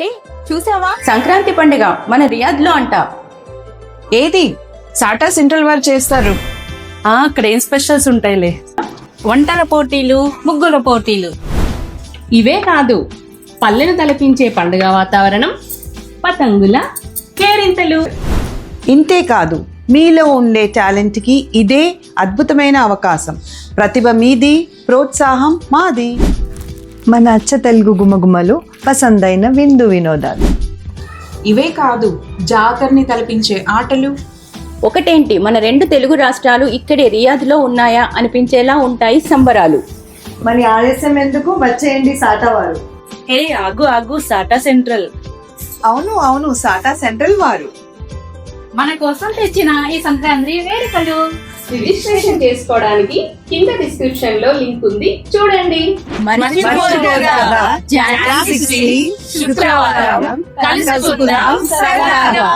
హే చూసావా, సంక్రాంతి పండుగ మన రియాద్ లో అంట. ఏది సాటా సెంట్రల్ వారు చేస్తారు? అక్కడ ఏం స్పెషల్స్ ఉంటాయిలే. వంటల పోటీలు, ముగ్గుల పోటీలు. ఇవే కాదు, పల్లెను తలపించే పండుగ వాతావరణం, పతంగుల కేరింతలు. ఇంతే కాదు, మీలో ఉండే టాలెంట్కి ఇదే అద్భుతమైన అవకాశం. ప్రతిభ మీది, ప్రోత్సాహం మాది. మన అచ్చ తెలుగు గుమగుమలు, పసందైన విందు వినోదాలు. ఇవే కాదు, జాతరని తలపించే ఆటలు. ఒకటేంటి, మన 2 తెలుగు రాష్ట్రాలు ఇక్కడే రియాద్ లో ఉన్నాయా అనిపించేలా ఉంటాయి సంబరాలు. మరి ఆలస్యం ఎందుకు, వచ్చేయండి సాటా వారు. హే ఆగు సాటా సెంట్రల్. అవును సాటా సెంట్రల్ వారు మన కోసం తెచ్చిన ఈ సంక్రాంతి వేడుకలు. రిజిస్ట్రేషన్ చేసుకోవడానికి కింద డిస్క్రిప్షన్ లో లింక్ ఉంది, చూడండి. జనవరి 16 శుక్రవారం కలుసుకుందాం సరదాగా.